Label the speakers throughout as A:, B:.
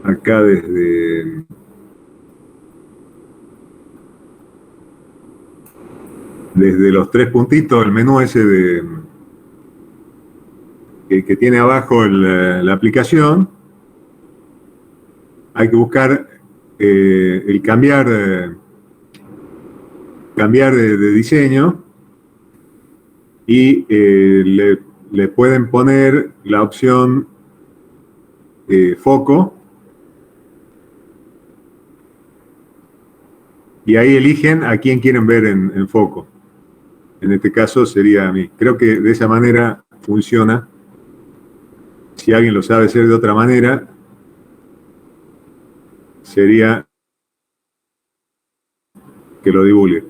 A: acá desde los tres puntitos, el menú ese que tiene abajo la aplicación, hay que buscar el cambiar de diseño y le pueden poner la opción foco y ahí eligen a quién quieren ver en foco. En este caso sería a mí. Creo que de esa manera funciona. Si alguien lo sabe hacer de otra manera, sería que lo divulgue.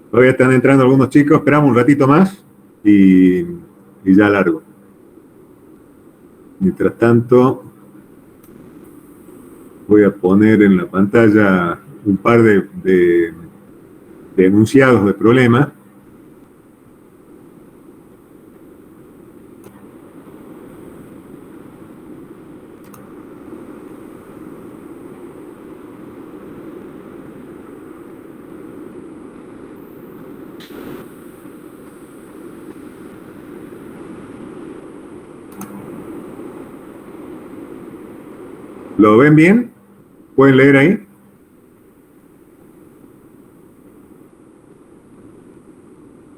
A: Todavía están entrando algunos chicos, esperamos un ratito más y ya largo. Mientras tanto, voy a poner en la pantalla un par de enunciados de problemas. ¿Lo ven bien? ¿Pueden leer ahí?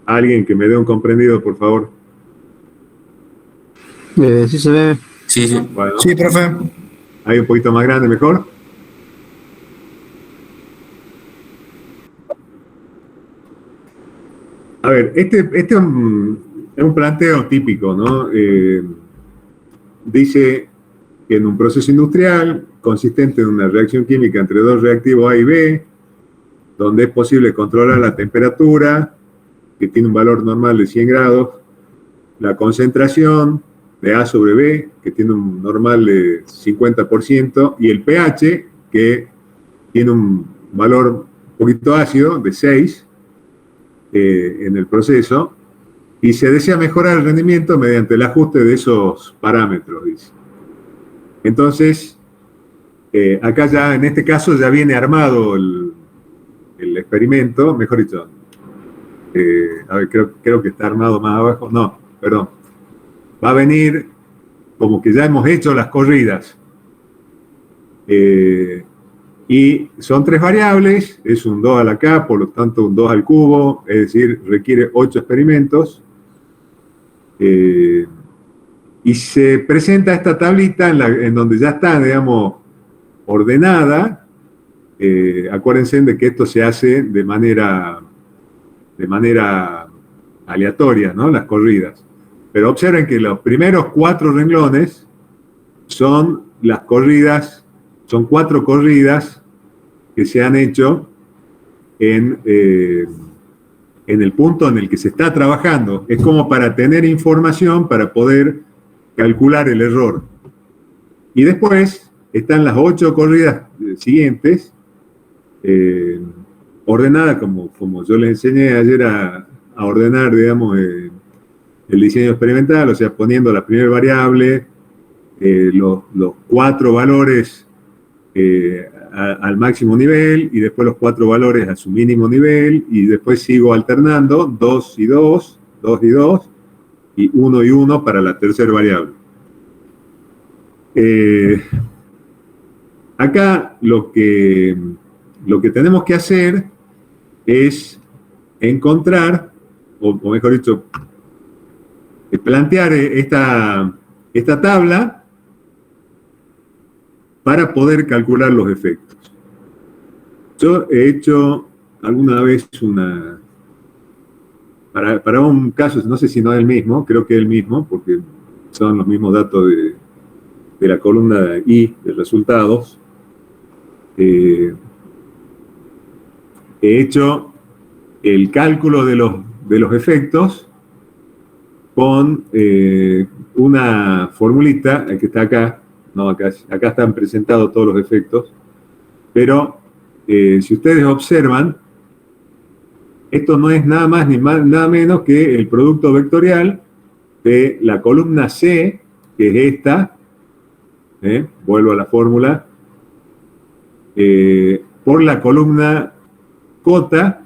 A: Alguien que me dé un comprendido, por favor.
B: Sí se ve.
C: Sí, sí.
A: Bueno,
D: Sí, profe.
A: ahí un poquito más grande, mejor. A ver, este es un planteo típico, ¿no? Dice que en un proceso industrial consistente en una reacción química entre dos reactivos A y B, donde es posible controlar la temperatura, que tiene un valor normal de 100 grados, la concentración de A sobre B, que tiene un normal de 50%, y el pH, que tiene un valor un poquito ácido, de 6, en el proceso, y se desea mejorar el rendimiento mediante el ajuste de esos parámetros, dice. Entonces, acá ya, en este caso, ya viene armado el experimento, mejor dicho, a ver, creo que está armado más abajo, no, perdón, va a venir como que ya hemos hecho las corridas, y son tres variables, es un 2 a la k, por lo tanto un 2 al cubo, es decir, requiere 8 experimentos, y se presenta esta tablita en donde ya está, digamos, ordenada. Acuérdense de que esto se hace de manera aleatoria, ¿no? Las corridas. Pero observen que los primeros 4 renglones son las corridas, son 4 corridas que se han hecho en el punto en el que se está trabajando. Es como para tener información para poder calcular el error. Y después están las 8 corridas siguientes, ordenadas como yo les enseñé ayer a ordenar, digamos, el diseño experimental, o sea, poniendo la primera variable, los 4 valores al máximo nivel, y después los 4 valores a su mínimo nivel, y después sigo alternando 2 y 2, 2 y 2, y 1 y 1 para la tercera variable. Acá lo que tenemos que hacer es encontrar, o mejor dicho, plantear esta tabla para poder calcular los efectos. Yo he hecho alguna vez para un caso, no sé si no es el mismo, creo que es el mismo, porque son los mismos datos de la columna I de resultados. He hecho el cálculo de los efectos con una formulita que está acá. No, acá están presentados todos los efectos. Pero si ustedes observan, esto no es nada más ni nada menos que el producto vectorial de la columna C, que es esta, vuelvo a la fórmula, por la columna J,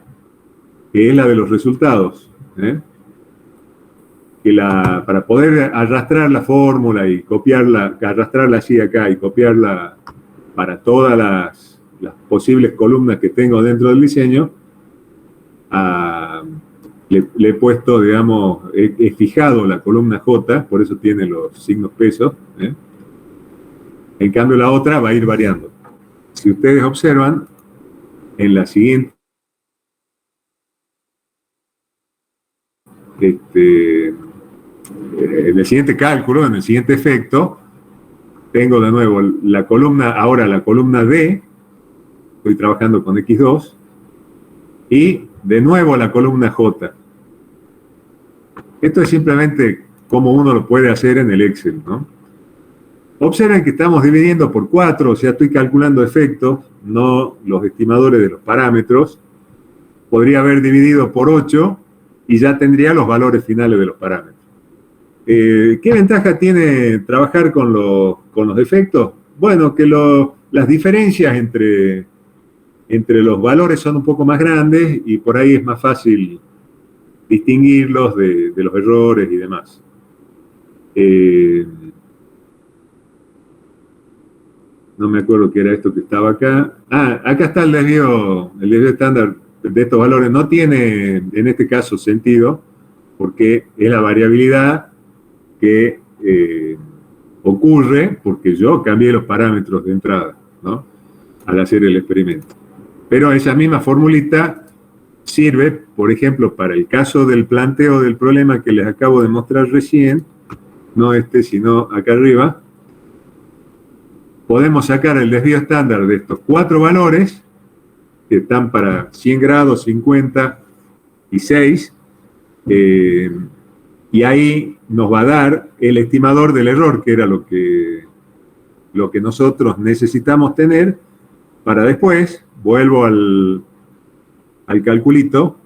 A: que es la de los resultados. Que para poder arrastrar la fórmula y copiarla, arrastrarla así acá y copiarla para todas las posibles columnas que tengo dentro del diseño, le he puesto, digamos, he fijado la columna J, por eso tiene los signos pesos. En cambio la otra va a ir variando. Si ustedes observan, en la siguiente, en el siguiente cálculo, en el siguiente efecto, tengo de nuevo la columna, ahora la columna D, estoy trabajando con X2, y de nuevo la columna J. Esto es simplemente como uno lo puede hacer en el Excel, ¿no? Observen que estamos dividiendo por 4, o sea, estoy calculando efectos, no los estimadores de los parámetros. Podría haber dividido por 8 y ya tendría los valores finales de los parámetros. ¿Qué ventaja tiene trabajar con los efectos? Bueno, que las diferencias entre los valores son un poco más grandes y por ahí es más fácil distinguirlos de los errores y demás. No me acuerdo qué era esto que estaba acá. Acá está el desvío estándar de estos valores. No tiene, en este caso, sentido, porque es la variabilidad que ocurre porque yo cambié los parámetros de entrada, ¿no?, al hacer el experimento. Pero esa misma formulita sirve, por ejemplo, para el caso del planteo del problema que les acabo de mostrar recién, no sino acá arriba. Podemos sacar el desvío estándar de estos 4 valores, que están para 100 grados, 50 y 6, y ahí nos va a dar el estimador del error, que era lo que nosotros necesitamos tener para después, vuelvo al calculito,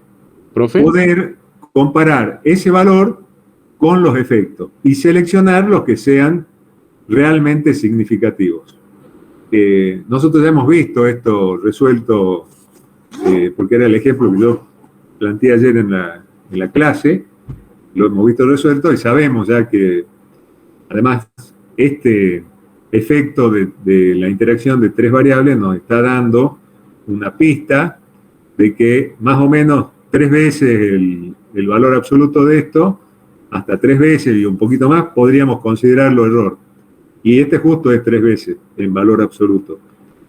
A: ¿profe?, poder comparar ese valor con los efectos y seleccionar los que sean realmente significativos. Nosotros ya hemos visto esto resuelto, porque era el ejemplo que yo planteé ayer en la clase, lo hemos visto resuelto y sabemos ya que, además, este efecto de la interacción de 3 variables nos está dando una pista de que más o menos 3 veces el valor absoluto de esto, hasta 3 veces y un poquito más, podríamos considerarlo error. Y este justo es 3 veces en valor absoluto.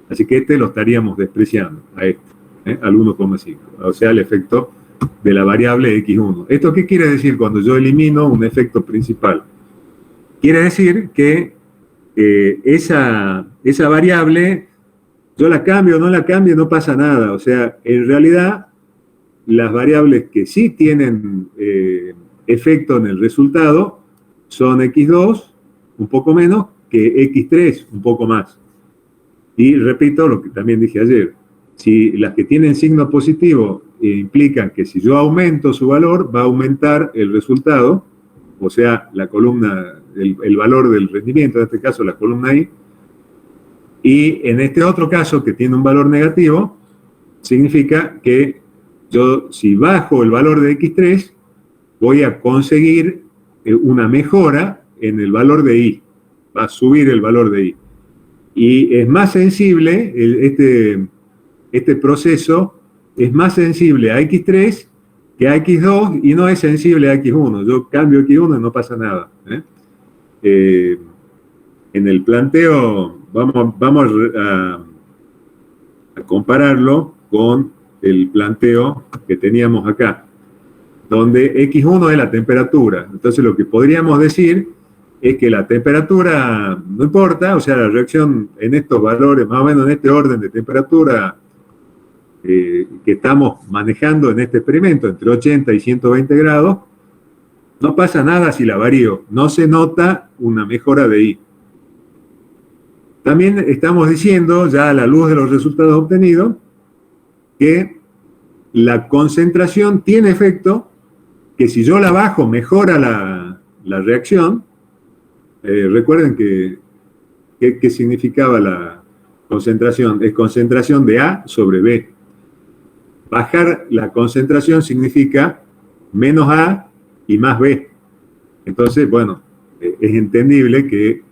A: Así que este lo estaríamos despreciando a este, al 1,5. O sea, el efecto de la variable X1. ¿Esto qué quiere decir cuando yo elimino un efecto principal? Quiere decir que esa variable, yo la cambio o no la cambio, no pasa nada. O sea, en realidad, las variables que sí tienen efecto en el resultado son X2, un poco menos, que X3, un poco más. Y repito lo que también dije ayer. Si las que tienen signo positivo implican que si yo aumento su valor, va a aumentar el resultado, o sea, la columna, el valor del rendimiento, en este caso la columna I. Y en este otro caso, que tiene un valor negativo, significa que yo, si bajo el valor de X3, voy a conseguir una mejora en el valor de I. Va a subir el valor de I. Y es más sensible, este proceso es más sensible a X3 que a X2 y no es sensible a X1. Yo cambio X1 y no pasa nada. En el planteo vamos a compararlo con el planteo que teníamos acá, donde X1 es la temperatura. Entonces lo que podríamos decir es que la temperatura no importa, o sea, la reacción en estos valores, más o menos en este orden de temperatura que estamos manejando en este experimento, entre 80 y 120 grados, no pasa nada si la varío, no se nota una mejora de I. También estamos diciendo, ya a la luz de los resultados obtenidos, que la concentración tiene efecto, que si yo la bajo mejora la reacción. Recuerden que significaba la concentración. Es concentración de A sobre B. Bajar la concentración significa menos A y más B. Entonces, bueno, es entendible que,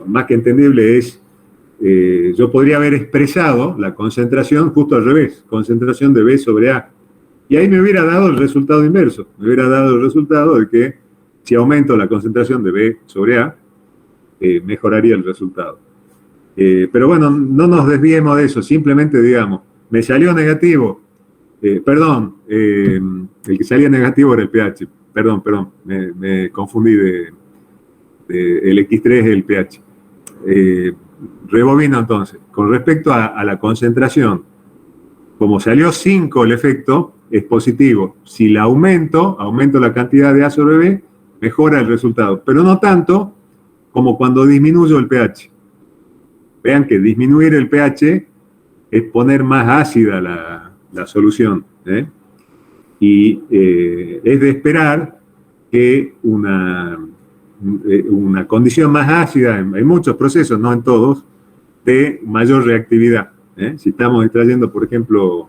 A: más que entendible es, yo podría haber expresado la concentración justo al revés, concentración de B sobre A. Y ahí me hubiera dado el resultado inverso. Me hubiera dado el resultado de que si aumento la concentración de B sobre A, mejoraría el resultado. Pero bueno, no nos desviemos de eso, simplemente digamos, me salió negativo, perdón, el que salía negativo era el pH, perdón, me confundí el X3 es el pH. Rebobino entonces, con respecto a la concentración, como salió 5 el efecto, es positivo. Si la aumento la cantidad de A sobre B, mejora el resultado, pero no tanto como cuando disminuyo el pH. Vean que disminuir el pH es poner más ácida la solución, ¿eh? Y es de esperar que una condición más ácida en muchos procesos, no en todos, de mayor reactividad, ¿eh? Si estamos extrayendo, por ejemplo,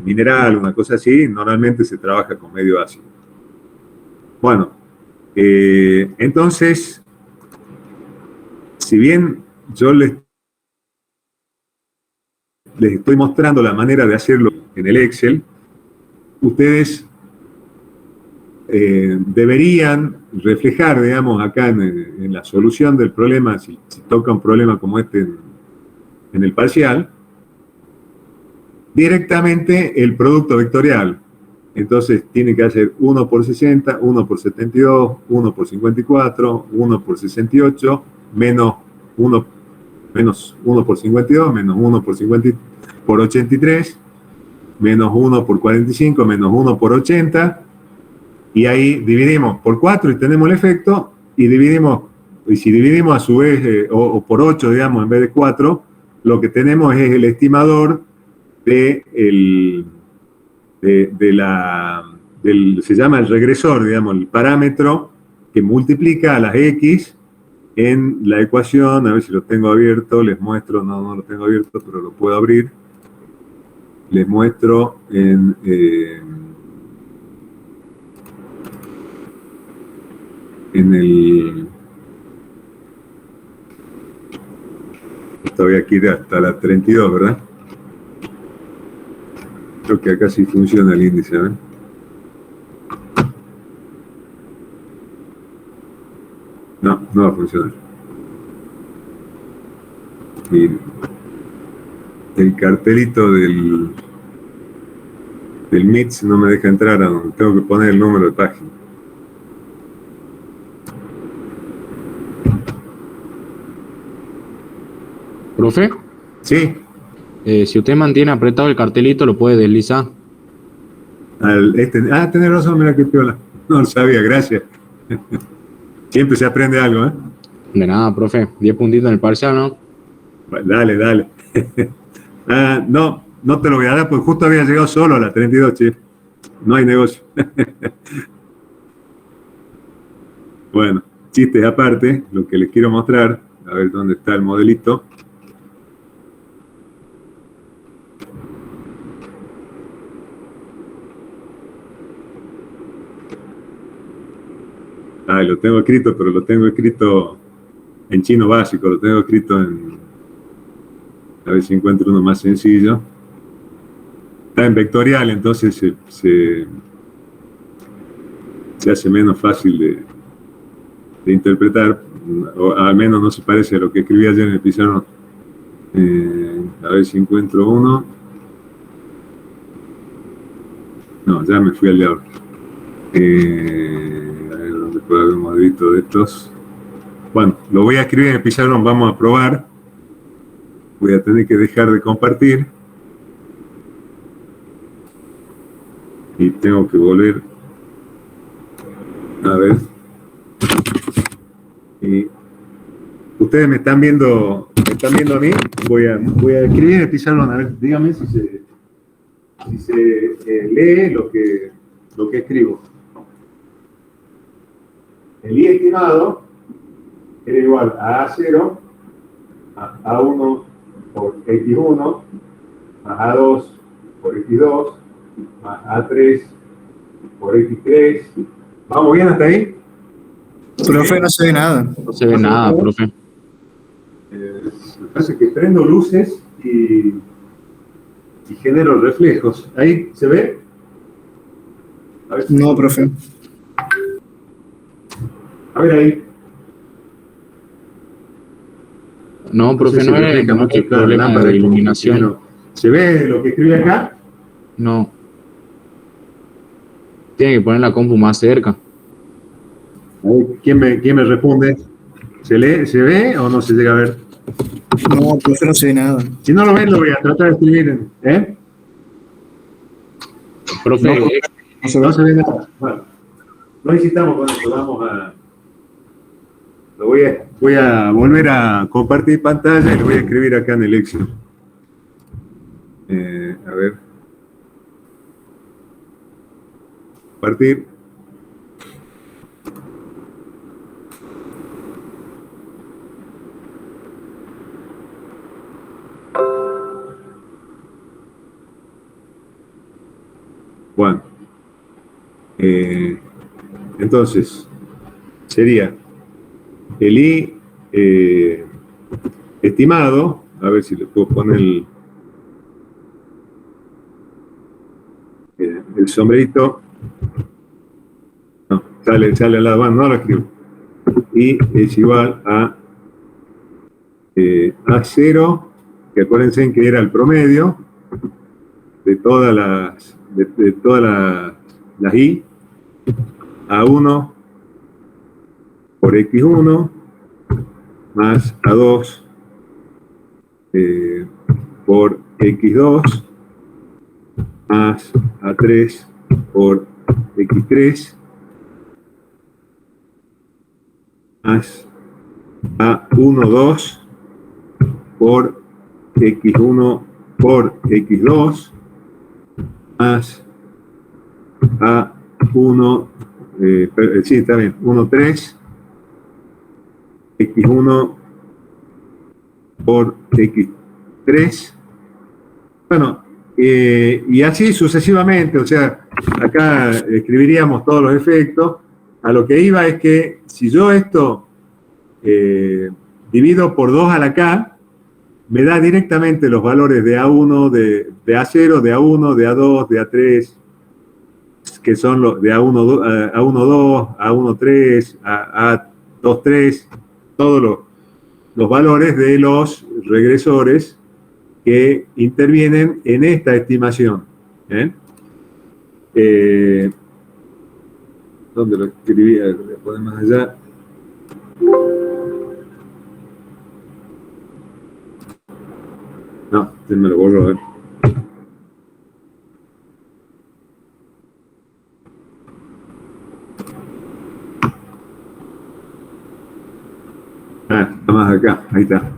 A: mineral, una cosa así, normalmente se trabaja con medio ácido. Bueno, entonces, si bien yo les estoy mostrando la manera de hacerlo en el Excel, ustedes deberían reflejar, digamos, acá en la solución del problema, si toca un problema como este en el parcial, directamente el producto vectorial. Entonces tiene que hacer 1 por 60, 1 por 72, 1 por 54, 1 por 68, menos 1 por 52, menos 1 por 83, menos 1 por 45, menos 1 por 80, y ahí dividimos por 4 y tenemos el efecto, y si dividimos a su vez, o por 8, digamos, en vez de 4, lo que tenemos es el estimador se llama el regresor, digamos, el parámetro que multiplica a las X en la ecuación. A ver si lo tengo abierto, les muestro, no lo tengo abierto, pero lo puedo abrir. Les muestro en el... Esto voy aquí hasta la 32, ¿verdad? Creo que acá sí funciona el índice, ¿eh? No va a funcionar. Y el cartelito del MITS no me deja entrar a donde tengo que poner el número de página.
B: ¿Profe?
A: Sí.
B: Si usted mantiene apretado el cartelito, lo puede deslizar.
A: Tenés razón, mira qué piola. No lo sabía, gracias. Siempre se aprende algo, ¿eh?
B: De nada, profe. 10 puntitos en el parcial, ¿no?
A: Dale. No te lo voy a dar, porque justo había llegado solo a la 32, che. No hay negocio. Bueno, chistes aparte, lo que les quiero mostrar, a ver dónde está el modelito. Lo tengo escrito, pero lo tengo escrito en chino básico, lo tengo escrito a ver si encuentro uno más sencillo. Está en vectorial, entonces se hace menos fácil de interpretar, o al menos no se parece a lo que escribí ayer en el pizarrón. A ver si encuentro uno. No, ya me fui al diablo. A ver dónde puede haber un modelito de estos. Bueno, lo voy a escribir en el pizarrón, vamos a probar. Voy a tener que dejar de compartir. Y tengo que volver a ver. Y Ustedes me están viendo a mí. Voy a escribir en el pizarrón, a ver, dígame si se lee lo que escribo. El I estimado era igual a A0 a A1 por X1 más A2 por X2 más A3 por X3. ¿Vamos bien hasta ahí?
C: Profe, no se ve nada.
B: No se ve nada, profe.
A: Me parece que prendo luces y genero reflejos. ¿Ahí se ve? A ver si
C: No, profe.
A: A ver ahí.
B: No, profe,
A: sé si
B: no es
A: refleja mucho
B: mucho
A: la
B: problema
A: lámpara
B: de iluminación.
A: ¿Se ve lo que escribe acá?
B: No. Tiene que poner la compu más cerca.
A: ¿Quién me responde? ¿Se lee, se ve o no se llega a ver?
C: No, profe, no se ve nada.
A: Si no lo ven, lo voy a tratar de escribir.
B: Profe,
A: No, no se ve nada. Bueno, no insistamos con esto. Vamos a... voy a volver a compartir pantalla y lo voy a escribir acá en el Excel. A ver. Compartir. Bueno, entonces sería el I estimado, a ver si le puedo poner el sombrerito. No, sale al lado, bueno, no lo escribo. I es igual a A0, que acuérdense que era el promedio de todas las I, A1 por X1 más A2 por X2 más A3 por X3 más A12 por X1 por X2 más A1, sí, está bien, 1, 3, X1 por X3. Bueno, y así sucesivamente, o sea, acá escribiríamos todos los efectos. A lo que iba es que si yo esto divido por 2 a la K, me da directamente los valores de A1, de A0, de A1, de A2, de A3, que son los de A1, A1.2, A1.3, A2.3, todos los valores de los regresores que intervienen en esta estimación. ¿Dónde lo escribí? Lo voy a poner más allá. No, me lo borro, a ver. Está más acá, ahí está.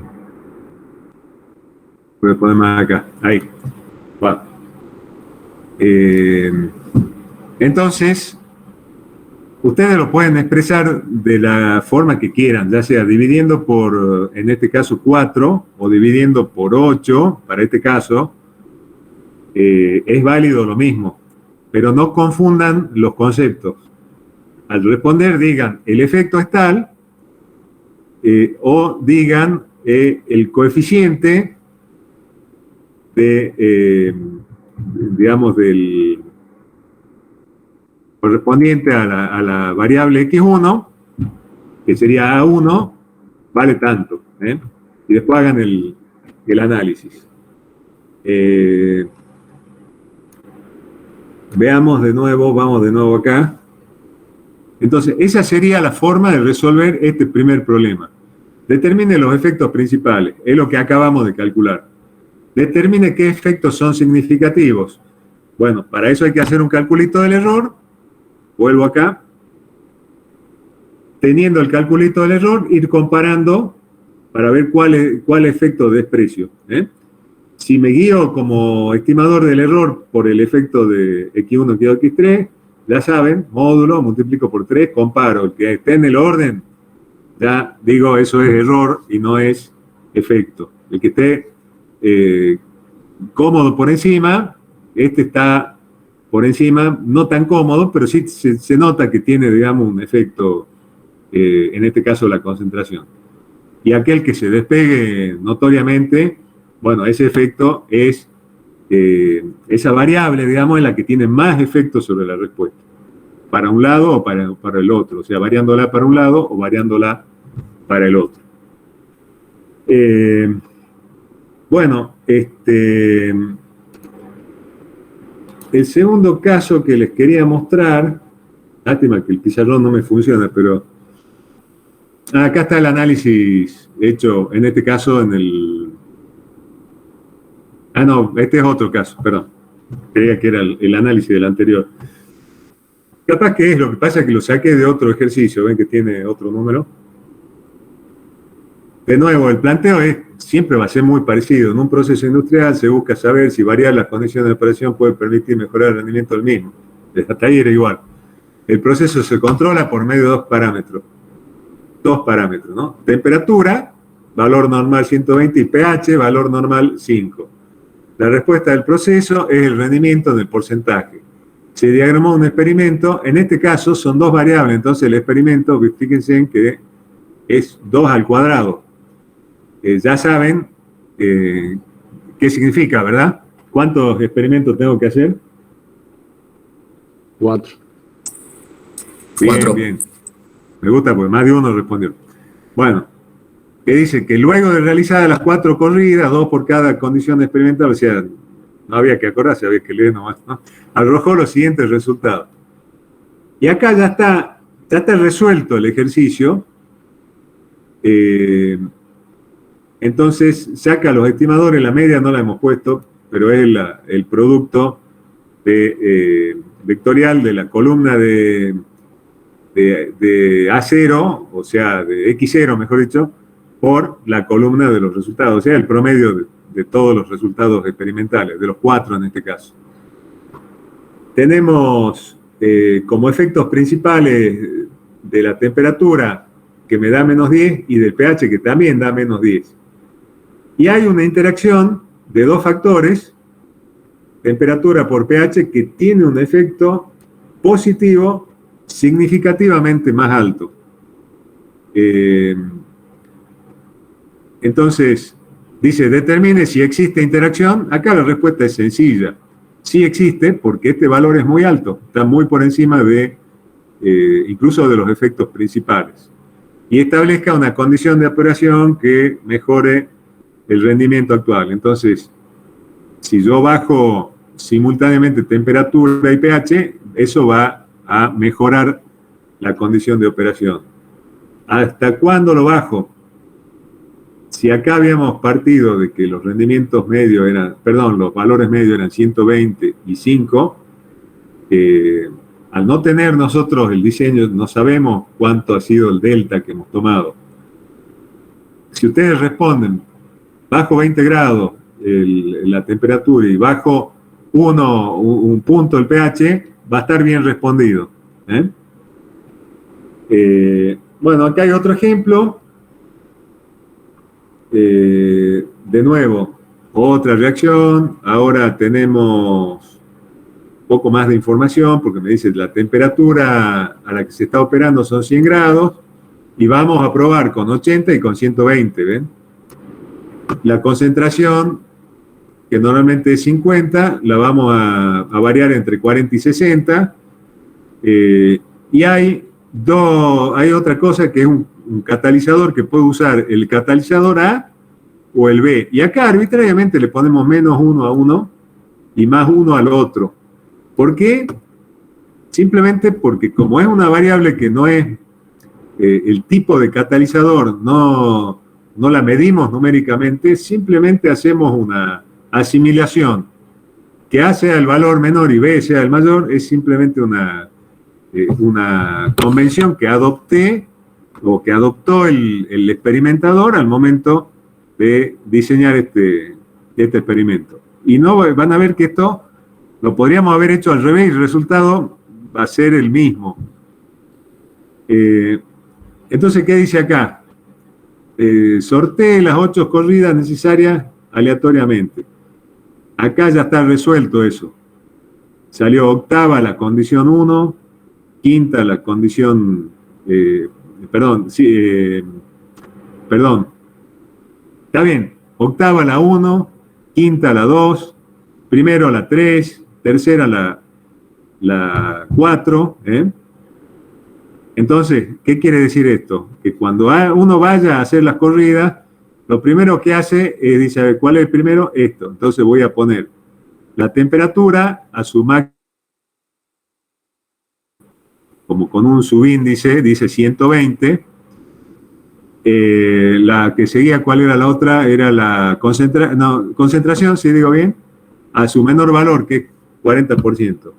A: Voy a poner más acá, ahí. Bueno. Entonces, ustedes lo pueden expresar de la forma que quieran, ya sea dividiendo por, en este caso, 4, o dividiendo por 8, para este caso, es válido lo mismo, pero no confundan los conceptos. Al responder, digan, el efecto es tal, o digan el coeficiente de, digamos, del correspondiente a la variable X1, que sería A1, vale tanto. Y después hagan el análisis. Veamos de nuevo, vamos de nuevo acá. Entonces, esa sería la forma de resolver este primer problema. Determine los efectos principales, es lo que acabamos de calcular. Determine qué efectos son significativos. Bueno, para eso hay que hacer un calculito del error. Vuelvo acá. Teniendo el calculito del error, ir comparando para ver cuál efecto de desprecio. Si me guío como estimador del error por el efecto de X1, X2, X3, ya saben, módulo, multiplico por 3, comparo. El que esté en el orden, ya digo, eso es error y no es efecto. El que esté cómodo por encima, este está por encima, no tan cómodo, pero sí se nota que tiene, digamos, un efecto, en este caso la concentración. Y aquel que se despegue notoriamente, bueno, ese efecto es esa variable, digamos, es la que tiene más efecto sobre la respuesta, para un lado o para el otro, o sea, variándola para un lado o variándola para el otro. Bueno, el segundo caso que les quería mostrar, lástima que el pizarrón no me funciona, pero acá está el análisis hecho, en este caso, en el... Ah, no, este es otro caso, perdón. Creía que era el análisis del anterior. Capaz que es, lo que pasa es que lo saqué de otro ejercicio, ven que tiene otro número. De nuevo, el planteo siempre va a ser muy parecido. En un proceso industrial se busca saber si variar las condiciones de operación puede permitir mejorar el rendimiento del mismo. Hasta ahí era igual. El proceso se controla por medio de dos parámetros. ¿No? Temperatura, valor normal 120, y pH, valor normal 5. La respuesta del proceso es el rendimiento en el porcentaje. Se diagramó un experimento, en este caso son dos variables, entonces el experimento, fíjense en que es 2 al cuadrado. Ya saben qué significa, ¿verdad? ¿Cuántos experimentos tengo que hacer?
B: 4.
A: Bien,
C: 4.
A: bien. Me gusta porque más de uno respondió. Bueno, que dice que luego de realizadas las 4 corridas, 2 por cada condición experimental, o sea, no había que acordarse, había que leer nomás, ¿no? Arrojó los siguientes resultados. Y acá ya está resuelto el ejercicio. Entonces, saca los estimadores, la media no la hemos puesto, pero es el producto vectorial de la columna de A0, o sea, de X0, mejor dicho, por la columna de los resultados, o sea, el promedio de todos los resultados experimentales, de los 4 en este caso. Tenemos como efectos principales de la temperatura, que me da menos 10, y del pH, que también da menos 10. Y hay una interacción de dos factores, temperatura por pH, que tiene un efecto positivo significativamente más alto. Entonces, dice, determine si existe interacción. Acá la respuesta es sencilla. Sí existe, porque este valor es muy alto, está muy por encima de incluso de los efectos principales. Y establezca una condición de operación que mejore el rendimiento actual. Entonces, si yo bajo simultáneamente temperatura y pH, eso va a mejorar la condición de operación. ¿Hasta cuándo lo bajo? Si acá habíamos partido de que los rendimientos medios eran, perdón, los valores medios eran 120 y 5, al no tener nosotros el diseño, no sabemos cuánto ha sido el delta que hemos tomado. Si ustedes responden, bajo 20 grados la temperatura y bajo un punto el pH, va a estar bien respondido. Bueno, acá hay otro ejemplo. De nuevo, otra reacción. Ahora tenemos un poco más de información porque me dice la temperatura a la que se está operando son 100 grados y vamos a probar con 80 y con 120, ¿ven? La concentración, que normalmente es 50, la vamos a variar entre 40 y 60. Y hay otra cosa que es un catalizador que puede usar el catalizador A o el B. Y acá arbitrariamente le ponemos menos 1 a uno y más 1 al otro. ¿Por qué? Simplemente porque como es una variable que no es el tipo de catalizador, no la medimos numéricamente, simplemente hacemos una asimilación. Que A sea el valor menor y B sea el mayor es simplemente una convención que adopté o que adoptó el experimentador al momento de diseñar este experimento. Y no van a ver que esto lo podríamos haber hecho al revés y el resultado va a ser el mismo. Entonces, ¿qué dice acá? Sortee las 8 corridas necesarias aleatoriamente. Acá ya está resuelto eso. Salió octava la condición 1, quinta la condición... perdón. Está bien. Octava la 1, quinta la 2, primero la 3, tercera la 4. Entonces, ¿qué quiere decir esto? Que cuando uno vaya a hacer las corridas, lo primero que hace es, dice, a ver, ¿cuál es el primero? Esto. Entonces voy a poner la temperatura a su máximo, como con un subíndice, dice 120. La que seguía, ¿cuál era la otra? Era la concentración, si digo bien, a su menor valor, que es 40%.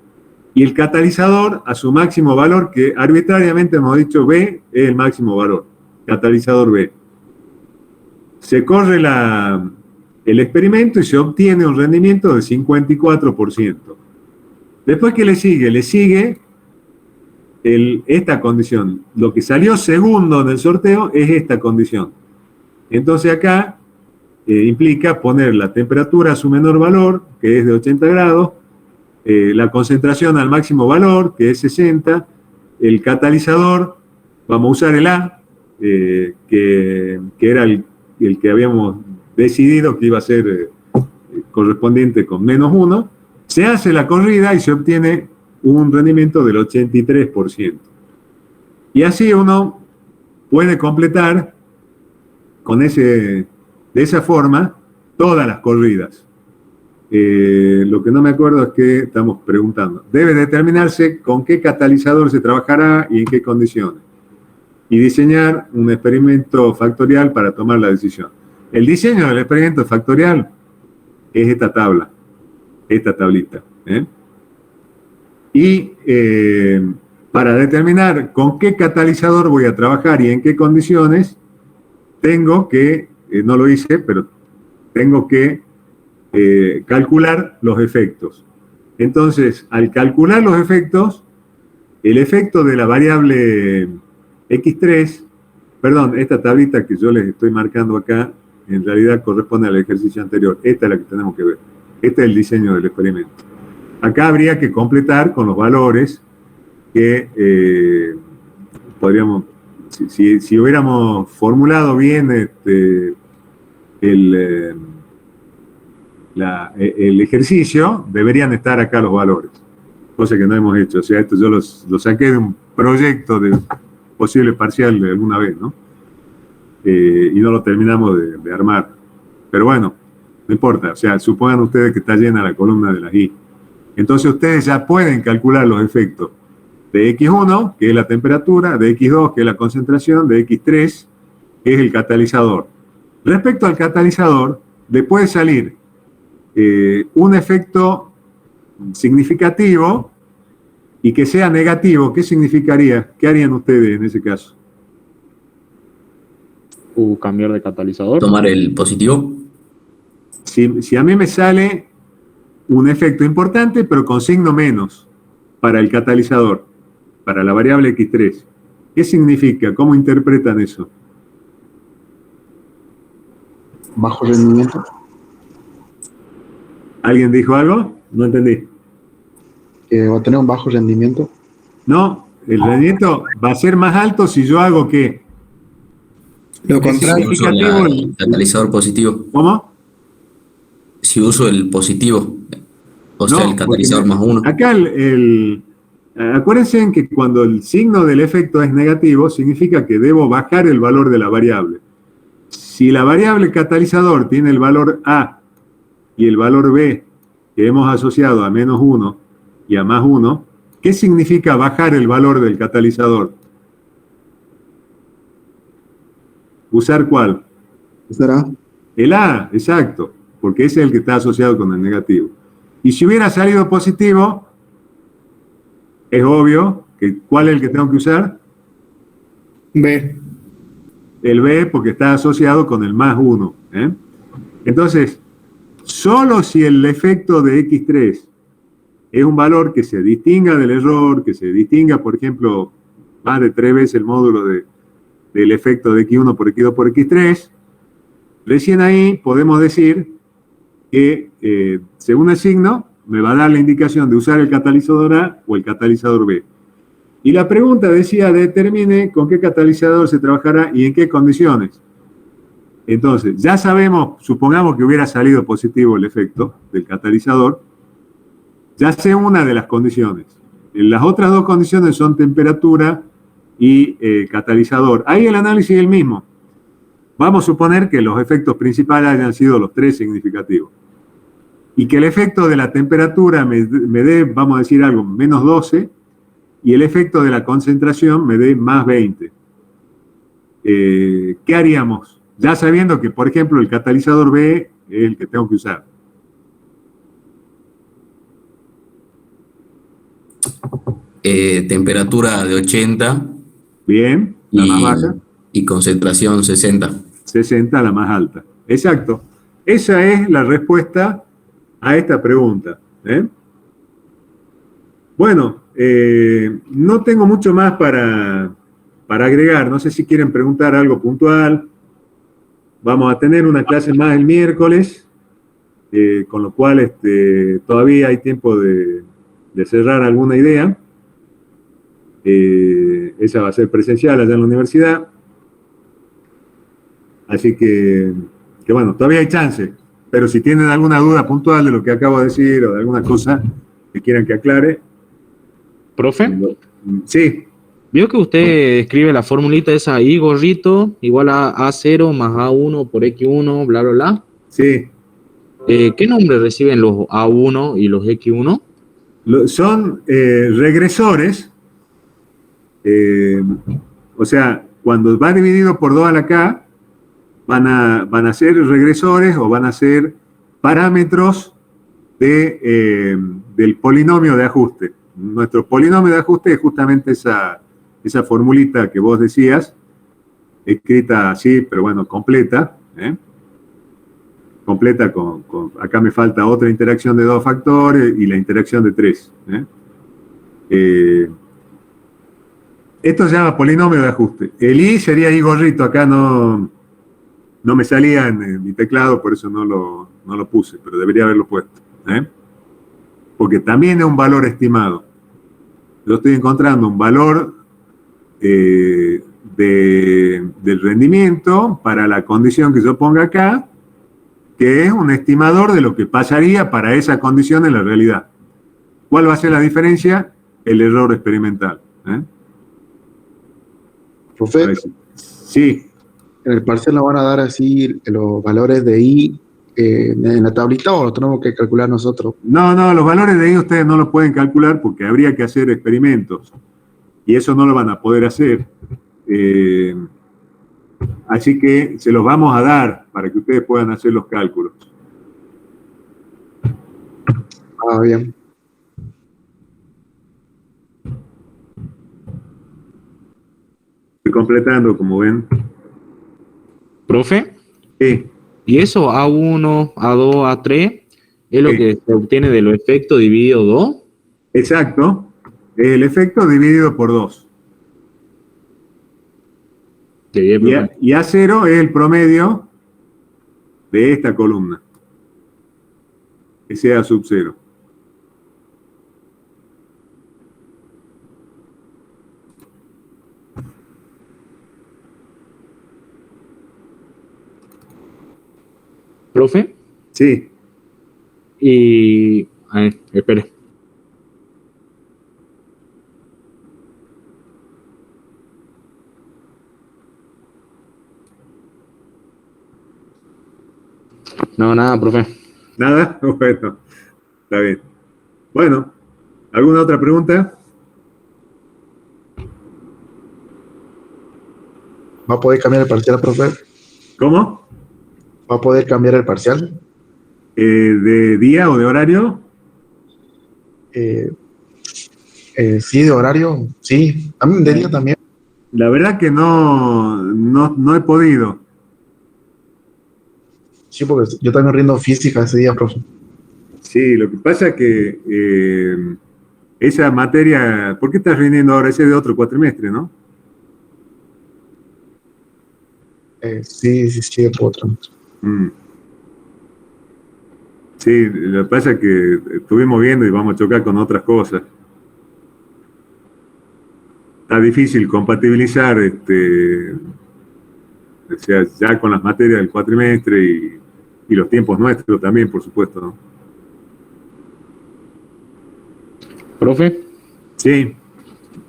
A: Y el catalizador a su máximo valor, que arbitrariamente hemos dicho B, es el máximo valor. Catalizador B. Se corre el experimento y se obtiene un rendimiento de 54%. Después, ¿qué le sigue? Le sigue esta condición. Lo que salió segundo en el sorteo es esta condición. Entonces acá implica poner la temperatura a su menor valor, que es de 80 grados, la concentración al máximo valor, que es 60, el catalizador, vamos a usar el A, que era el que habíamos decidido que iba a ser correspondiente con -1, se hace la corrida y se obtiene un rendimiento del 83%. Y así uno puede completar de esa forma todas las corridas. Lo que no me acuerdo es que estamos preguntando. Debe determinarse con qué catalizador se trabajará y en qué condiciones. Y diseñar un experimento factorial para tomar la decisión. El diseño del experimento factorial es esta tabla, esta tablita. Y para determinar con qué catalizador voy a trabajar y en qué condiciones, tengo que, no lo hice, pero tengo que calcular los efectos. Entonces, al calcular los efectos, el efecto de la variable X3, perdón, esta tablita que yo les estoy marcando acá, en realidad corresponde al ejercicio anterior. Esta es la que tenemos que ver. Este es el diseño del experimento. Acá habría que completar con los valores que podríamos, si hubiéramos formulado bien el ejercicio, deberían estar acá los valores, cosa que no hemos hecho. O sea, esto yo lo saqué de un proyecto de posible parcial de alguna vez, ¿no? Y no lo terminamos de armar. Pero bueno, no importa. O sea, supongan ustedes que está llena la columna de las I. Entonces ustedes ya pueden calcular los efectos de X1, que es la temperatura, de X2, que es la concentración, de X3, que es el catalizador. Respecto al catalizador, le puede salir un efecto significativo y que sea negativo. ¿Qué significaría? ¿Qué harían ustedes en ese caso?
B: Cambiar de catalizador.
D: Tomar el positivo.
A: Si a mí me sale un efecto importante, pero con signo menos para el catalizador, para la variable X3, ¿qué significa? ¿Cómo interpretan eso?
C: Bajo rendimiento.
A: ¿Alguien dijo algo? No entendí.
C: Que va a tener un bajo rendimiento.
A: No, el rendimiento va a ser más alto si yo hago ¿qué?
C: Lo contrario.
D: Si uso el catalizador positivo.
A: ¿Cómo?
D: Si uso el positivo, o sea, el catalizador +1.
A: Acá acuérdense que cuando el signo del efecto es negativo, significa que debo bajar el valor de la variable. Si la variable catalizador tiene el valor A y el valor B que hemos asociado a -1 y a +1, ¿qué significa bajar el valor del catalizador? ¿Usar cuál?
C: ¿Usar A?
A: El A, exacto, porque ese es el que está asociado con el negativo. Y si hubiera salido positivo, es obvio que ¿cuál es el que tengo que usar?
C: B.
A: el B porque está asociado con el más 1. Entonces, solo si el efecto de X3 es un valor que se distinga del error, que se distinga, por ejemplo, más de 3 veces el módulo del efecto de X1 por X2 por X3, recién ahí podemos decir que, según el signo, me va a dar la indicación de usar el catalizador A o el catalizador B. Y la pregunta decía, determine con qué catalizador se trabajará y en qué condiciones. Entonces, ya sabemos, supongamos que hubiera salido positivo el efecto del catalizador, ya sé una de las condiciones. Las otras dos condiciones son temperatura y catalizador. Ahí el análisis es el mismo. Vamos a suponer que los efectos principales hayan sido los 3 significativos. Y que el efecto de la temperatura me dé, vamos a decir algo, menos 12, y el efecto de la concentración me dé más 20. ¿Qué haríamos? Ya sabiendo que, por ejemplo, el catalizador B es el que tengo que usar.
D: Temperatura de 80.
A: Bien, la más baja.
D: Y concentración 60.
A: 60, la más alta. Exacto. Esa es la respuesta a esta pregunta. Bueno, no tengo mucho más para agregar. No sé si quieren preguntar algo puntual. Vamos a tener una clase más el miércoles, con lo cual todavía hay tiempo de cerrar alguna idea. Esa va a ser presencial allá en la universidad. Así que bueno, todavía hay chance. Pero si tienen alguna duda puntual de lo que acabo de decir o de alguna cosa que quieran que aclare.
B: ¿Profe?
A: Sí.
B: Vio que usted escribe la formulita esa I gorrito igual a A0 más A1 por X1, bla, bla, bla.
A: Sí.
B: ¿Qué nombre reciben los A1 y los X1?
A: Son regresores. O sea, cuando va dividido por 2 a la K, van a ser regresores o van a ser parámetros del polinomio de ajuste. Nuestro polinomio de ajuste es justamente esa formulita que vos decías, escrita así, pero bueno, completa. Completa acá me falta otra interacción de 2 factores y la interacción de 3. Esto se llama polinomio de ajuste. El I sería I gorrito, acá no me salía en mi teclado, por eso no lo puse, pero debería haberlo puesto. Porque también es un valor estimado. Yo estoy encontrando un valor del rendimiento para la condición que yo ponga acá, que es un estimador de lo que pasaría para esa condición en la realidad. ¿Cuál va a ser la diferencia? El error experimental.
C: Profe,
A: sí.
C: en el parcial nos van a dar así los valores de I en la tablita, o lo tenemos que calcular nosotros.
A: No, los valores de I ustedes no los pueden calcular porque habría que hacer experimentos y eso no lo van a poder hacer. Así que se los vamos a dar para que ustedes puedan hacer los cálculos.
C: Ah, bien.
A: Estoy completando, como ven.
B: ¿Profe?
A: Sí.
B: ¿Y eso A1, A2, A3 es lo que se obtiene de los efectos dividido 2?
A: Exacto. El efecto dividido por 2. Y A0 es el promedio de esta columna. Que sea sub 0.
B: ¿Profe?
A: Sí.
B: Y... A ver, espere. No, nada, profe.
A: ¿Nada? Bueno, está bien. Bueno, ¿alguna otra pregunta?
C: ¿Va a poder cambiar el parcial, profe?
A: ¿Cómo?
C: ¿Va a poder cambiar el parcial?
A: ¿De día o de horario?
C: Sí, de horario, sí. A mí de día también.
A: La verdad que no he podido.
C: Sí, porque yo también rindo física ese día, profe.
A: Sí, lo que pasa es que esa materia, ¿por qué estás rindiendo ahora? Ese de otro cuatrimestre, ¿no?
C: Sí, de otra.
A: Mm. Sí, lo que pasa es que estuvimos viendo y vamos a chocar con otras cosas. Está difícil compatibilizar, o sea, ya con las materias del cuatrimestre y los tiempos nuestros también, por supuesto, ¿no?
B: Profe,
A: Sí,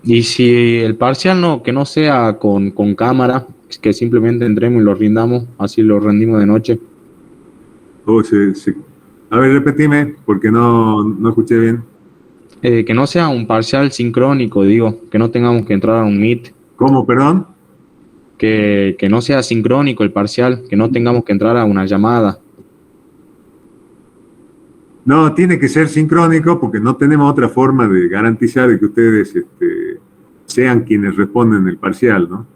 B: y si el parcial no, que no sea con cámara, que simplemente entremos y lo rindamos, así lo rendimos de noche.
A: sí. A ver, repetime, porque no escuché bien.
B: Que no sea un parcial sincrónico, digo, que no tengamos que entrar a un Meet,
A: ¿Cómo, perdón?
B: que no sea sincrónico el parcial, que no tengamos que entrar a una llamada.
A: No, tiene que ser sincrónico porque no tenemos otra forma de garantizar de que ustedes sean quienes responden el parcial, ¿no?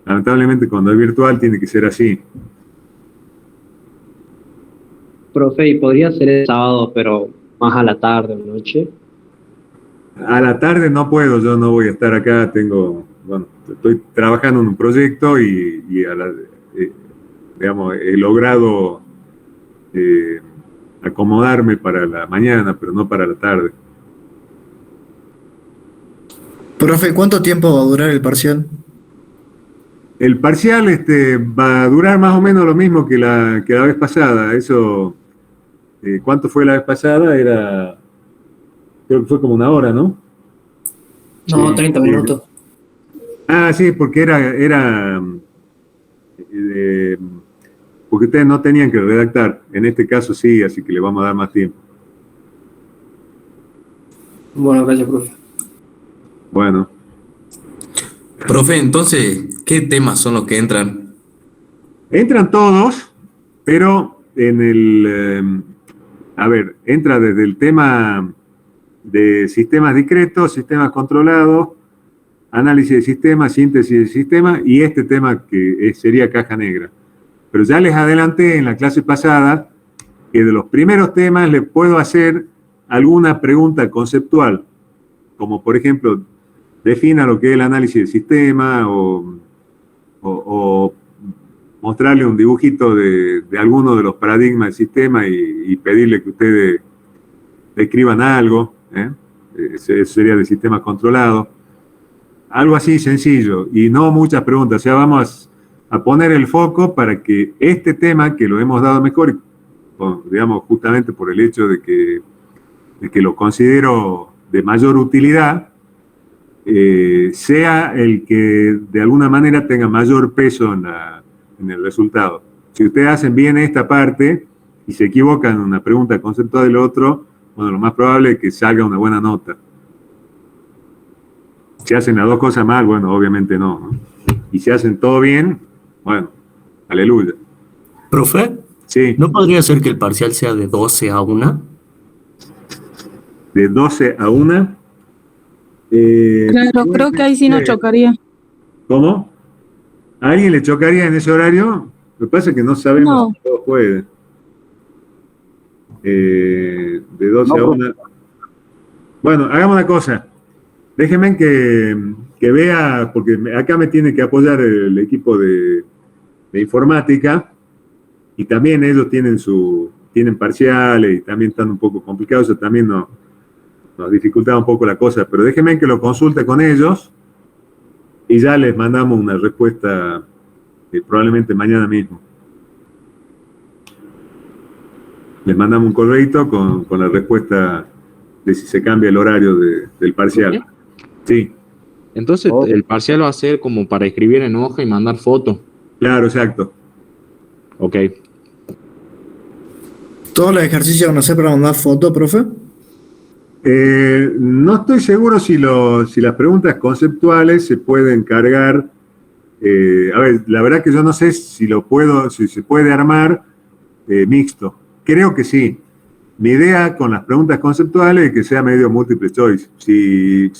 A: Lamentablemente cuando es virtual tiene que ser así.
E: Profe, y podría ser el sábado, pero más a la tarde o noche.
A: A la tarde no puedo, yo no voy a estar acá, estoy trabajando en un proyecto digamos, he logrado acomodarme para la mañana, pero no para la tarde.
F: Profe, ¿cuánto tiempo va a durar el parcial?
A: El parcial va a durar más o menos lo mismo que la vez pasada. Eso, ¿cuánto fue la vez pasada? Creo que fue como una hora, ¿no?
F: No, 30 minutos.
A: Ah, sí, porque porque ustedes no tenían que redactar. En este caso sí, así que le vamos a dar más tiempo.
F: Bueno, gracias, profe.
A: Bueno,
D: Profe, entonces, ¿qué temas son los que entran?
A: entran todos, pero entra desde el tema de sistemas discretos, sistemas controlados, análisis de sistemas, síntesis de sistemas y este tema que sería caja negra. Pero ya les adelanté en la clase pasada que de los primeros temas les puedo hacer alguna pregunta conceptual, como por ejemplo, defina lo que es el análisis de sistema o mostrarle un dibujito de alguno de los paradigmas del sistema y pedirle que ustedes describan algo, Eso sería de sistemas controlados. Algo así sencillo y no muchas preguntas. O sea, vamos a poner el foco para que este tema, que lo hemos dado mejor, digamos, justamente por el hecho de que lo considero de mayor utilidad, sea el que de alguna manera tenga mayor peso en el resultado. Si ustedes hacen bien esta parte y se equivocan en una pregunta conceptual del otro, bueno, lo más probable es que salga una buena nota. Si hacen las dos cosas mal, bueno, obviamente no. Y si hacen todo bien, bueno, aleluya.
G: Profe,
A: Sí,
G: ¿no podría ser que el parcial sea de 12 a 1?
A: de 12 a 1.
H: Claro, creo que ahí sí nos chocaría.
A: ¿Cómo? ¿A alguien le chocaría en ese horario? Lo que pasa es que no sabemos
H: No.
A: si todos pueden. De 12 a 1. Bueno, hagamos una cosa. Déjenme que vea, porque acá me tiene que apoyar el equipo de informática y también ellos tienen parciales y también están un poco complicados, eso también nos dificultaba un poco la cosa, pero déjenme que lo consulte con ellos y ya les mandamos una respuesta probablemente mañana mismo. Les mandamos un correito con la respuesta de si se cambia el horario del parcial. Sí,
B: Entonces, el parcial va a ser como para escribir en hoja y mandar fotos.
A: claro, exacto.
B: Ok.
F: ¿Todos los ejercicios van a ser para mandar foto, profe?
A: No estoy seguro si las preguntas conceptuales se pueden cargar. A ver, la verdad que yo no sé si se puede armar mixto. Creo que sí. Mi idea con las preguntas conceptuales es que sea medio multiple choice. Si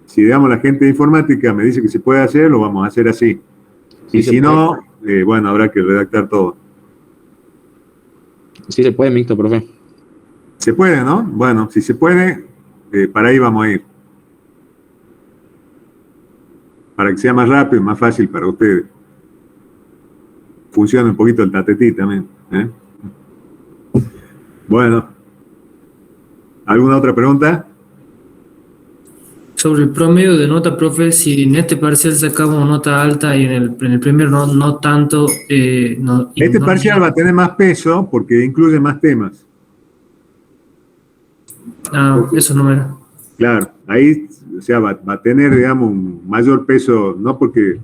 A: Si, digamos, la gente de informática me dice que se puede hacer, lo vamos a hacer así.
B: Sí,
A: Y
B: se
A: si
B: puede.
A: no, bueno, habrá que redactar todo.
B: Sí se puede mixto, profe.
A: Se puede, ¿no? Bueno, si se puede, para ahí vamos a ir. Para que sea más rápido y más fácil para ustedes. Funciona un poquito el tatetí también. Bueno. ¿Alguna otra pregunta?
F: Sobre el promedio de nota, profe, si en este parcial sacamos nota alta y en el primer no tanto, no, y
A: Este
F: no-
A: parcial va a tener más peso porque incluye más temas.
F: eso no era.
A: Claro, ahí, o sea, va a tener, digamos, un mayor peso, no porque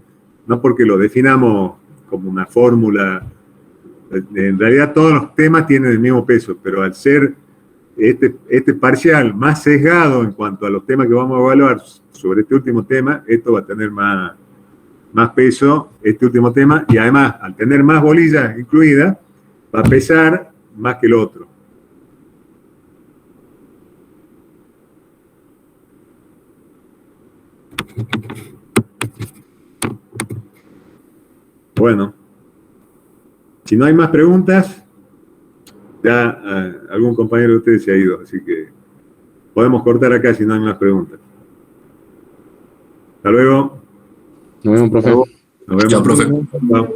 A: lo definamos como una fórmula. En realidad todos los temas tienen el mismo peso, pero al ser este parcial más sesgado en cuanto a los temas que vamos a evaluar sobre este último tema, esto va a tener más peso, este último tema, y además, al tener más bolillas incluidas, va a pesar más que el otro. Bueno, si no hay más preguntas, ya algún compañero de ustedes se ha ido, así que podemos cortar acá si no hay más preguntas. Hasta luego.
B: Nos vemos, profe.
A: Nos vemos.
D: Chao, profe.
A: Chao.